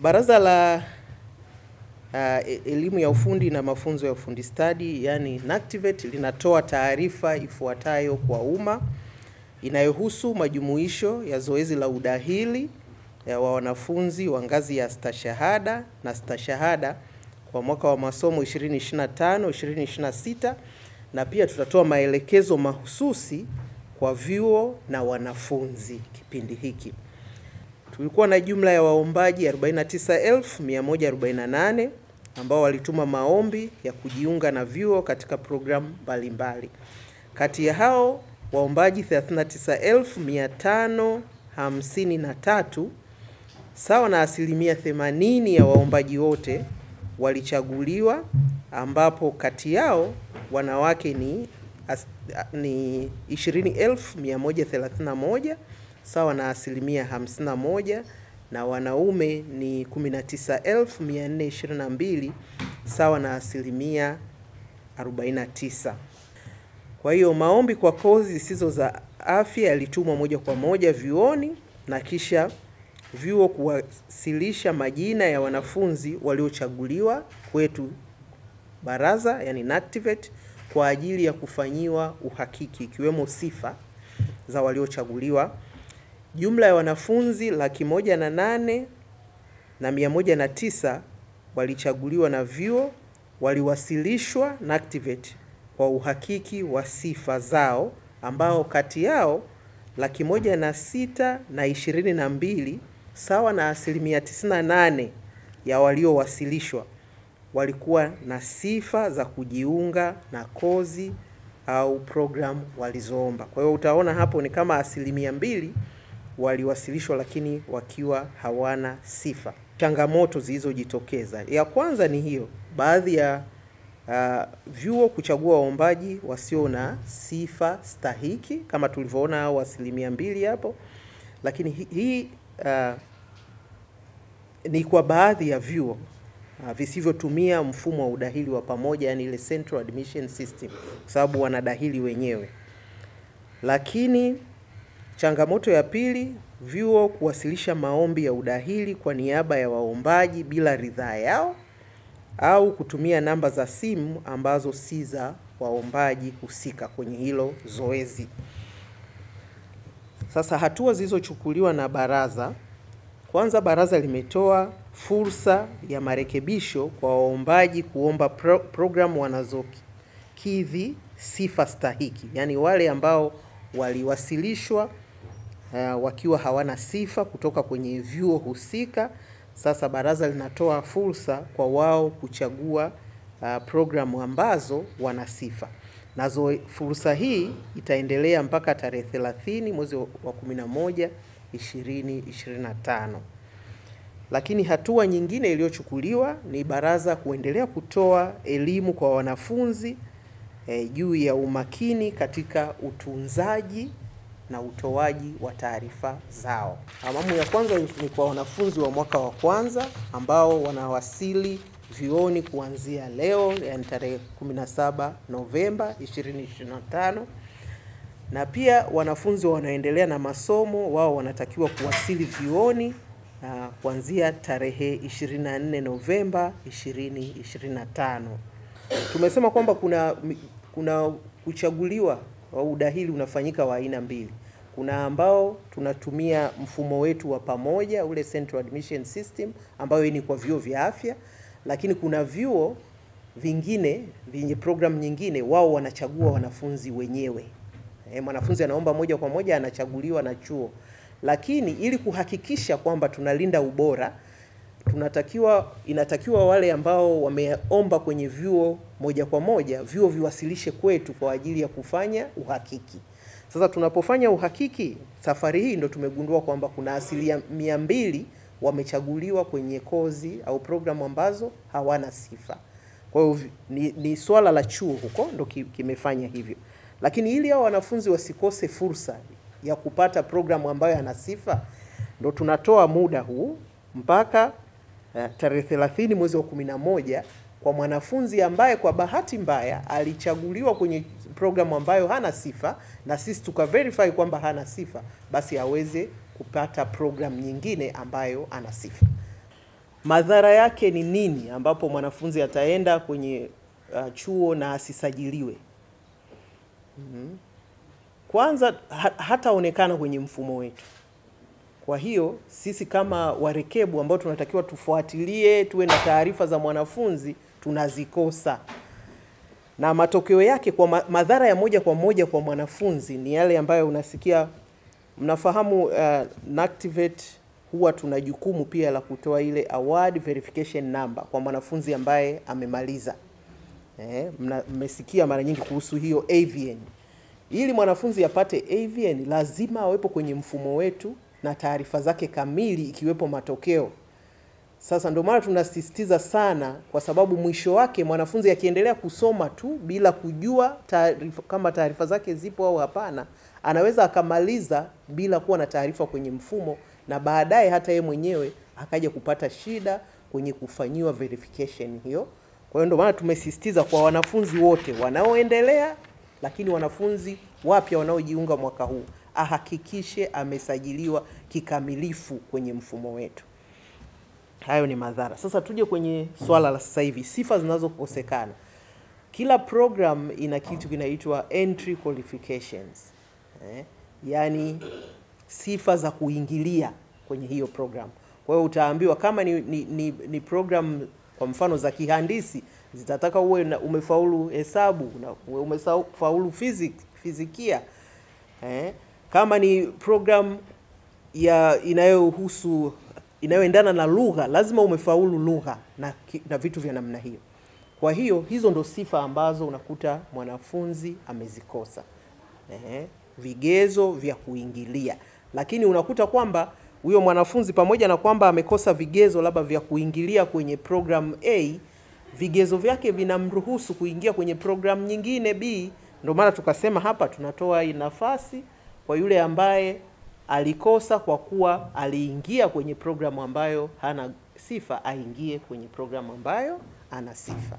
Baraza la elimu ya ufundi na mafunzo ya ufundi stadi, yani NACTVET, linatoa taarifa ifuatayo kwa umma inayohusu majumuisho ya zoezi la udahili wa wanafunzi wa ngazi ya stashahada na stashahada kwa mwaka wa masomo 2025-2026, na pia tutatoa maelekezo mahususi kwa vyuo na wanafunzi kipindi hiki. Tulikuwa na jumla ya waombaji 49,148 ambao walituma maombi ya kujiunga na vyuo katika programu mbalimbali. Kati ya hao waombaji 39,553 sawa na 80% ya waombaji wote walichaguliwa, ambapo kati yao wanawake ni 20,131 sawa na 51%, na wanaume ni 19,422 sawa na 49%. Kwa hiyo maombi kwa kozi zisizo za afya yalitumwa moja kwa moja vyuoni na kisha vyuo kuwasilisha majina ya wanafunzi waliochaguliwa kwetu baraza, yani NACTVET, kwa ajili ya kufanyiwa uhakiki ikiwemo sifa za waliochaguliwa. Jumla ya wanafunzi 108,109 walichaguliwa na vyuo waliwasilishwa NACTVET kwa uhakiki wa sifa zao, ambao kati yao 106,022 sawa na 98% ya waliowasilishwa walikuwa na sifa za kujiunga na kozi au programu walizoomba. Kwa hiyo utaona hapo ni kama 2% waliwasilishwa lakini wakiwa hawana sifa. Changamoto zilizojitokeza, ya kwanza ni hiyo, baadhi ya vyuo kuchagua waombaji wasio na sifa stahiki kama tulivyoona au 2% hapo. Lakini hii ni kwa baadhi ya vyuo visivyotumia mfumo wa udahili wa pamoja, yani ile Central Admission System, kwa sababu wanadahili wenyewe. Lakini changamoto ya pili, vyuo kuwasilisha maombi ya udahili kwa niaba ya waombaji bila ridhaa yao au kutumia namba za simu ambazo si za waombaji husika kwenye hilo zoezi. Sasa hatua zilizochukuliwa na baraza. Kwanza, baraza limetoa fursa ya marekebisho kwa waombaji kuomba programu wanazokidhi sifa stahiki, yani wale ambao waliwasilishwa wakiwa hawana sifa kutoka kwenye vyuo husika. Sasa baraza linatoa fursa kwa wao kuchagua programu ambazo wana sifa. Nazo fursa hii itaendelea mpaka tarehe 30 mwezi wa 11 2025. Lakini hatua nyingine iliyochukuliwa ni baraza kuendelea kutoa elimu kwa wanafunzi juu ya umakini katika utunzaji na utoaji wa taarifa zao. Awamu ya kwanza ni kwa wanafunzi wa mwaka wa kwanza ambao wanawasili vyuoni kuanzia leo, yani tarehe 17 Novemba 2025. Na pia wanafunzi wanaendelea na masomo, wao wanatakiwa kuwasili vyuoni kuanzia tarehe 24 Novemba 2025. Tumesema kwamba kuna kuchaguliwa au udahili unafanyika wa aina mbili. Kuna ambao tunatumia mfumo wetu wa pamoja, ule Central Admission System, ambayo ni kwa vyuo vya afya, lakini kuna vyuo vingine vyenye program nyingine, wao wanachagua wanafunzi wenyewe. Mwanafunzi anaomba moja kwa moja, anachaguliwa na chuo. Lakini ili kuhakikisha kwamba tunalinda ubora, inatakiwa wale ambao wameomba kwenye vyuo moja kwa moja, vyuo viwasilishe kwetu kwa ajili ya kufanya uhakiki. Sasa tunapofanya uhakiki, safari hii ndo tumegundua kwamba kuna 2% wamechaguliwa kwenye kozi au programu ambazo hawana sifa. Kwa hiyo ni swala la chuo huko ndo kimefanya hivyo. Lakini ili hao wanafunzi wasikose fursa ya kupata programu ambayo ana sifa, ndo tunatoa muda huu mpaka tarehe 30 mwezi wa 11 kwa mwanafunzi ambaye kwa bahati mbaya alichaguliwa kwenye programu ambayo hana sifa na sisi tukaverify kwamba hana sifa, basi aweze kupata program nyingine ambayo ana sifa. madhara yake ni nini ambapo mwanafunzi ataenda kwenye chuo na asisajiliwe? Kwanza hataonekana kwenye mfumo wetu. Kwa hiyo sisi kama warekebu ambao tunatakiwa tufuatilie, tuwe na taarifa za mwanafunzi, tunazikosa. Na matokeo yake kwa madhara ya moja kwa moja kwa mwanafunzi ni yale ambayo unasikia. Mnafahamu NACTVET huwa tuna jukumu pia la kutoa ile award verification number kwa mwanafunzi ambaye amemaliza. Mmesikia mara nyingi kuhusu hiyo AVN. Ili mwanafunzi apate AVN lazima awepo kwenye mfumo wetu na taarifa zake kamili ikiwepo matokeo. Sasa ndio maana tunasisitiza sana, kwa sababu mwisho wake mwanafunzi akiendelea kusoma tu bila kujua kama taarifa zake zipo au hapana, anaweza akamaliza bila kuwa na taarifa kwenye mfumo, na baadaye hata yeye mwenyewe akaja kupata shida kwenye kufanyiwa verification hiyo. Kwa hiyo ndio maana tumesisitiza kwa wanafunzi wote wanaoendelea, lakini wanafunzi wapya wanaojiunga mwaka huu, ahakikishe amesajiliwa kikamilifu kwenye mfumo wetu. Hayo ni madhara. Sasa tuje kwenye swala la sasa hivi, sifa zinazokosekana. Kila program ina kitu kinaitwa entry qualifications. Yaani sifa za kuingilia kwenye hiyo program. Kwa hiyo utaambiwa kama ni program kwa mfano za kihandisi, zitataka uwe umefaulu hesabu, umefaulu fizikia. Kama ni program inayoendana na lugha, lazima umefaulu lugha na vitu vya namna hiyo. Kwa hiyo hizo ndo sifa ambazo unakuta mwanafunzi amezikosa. Vigezo vya kuingilia. Lakini unakuta kwamba huyo mwanafunzi pamoja na kwamba amekosa vigezo labda vya kuingilia kwenye program A, vigezo vyake vinamruhusu kuingia kwenye program nyingine B. Ndio maana tukasema hapa tunatoa nafasi kwa yule ambaye alikosa kwa kuwa aliingia kwenye programu ambayo hana sifa, aingie kwenye programu ambayo ana sifa.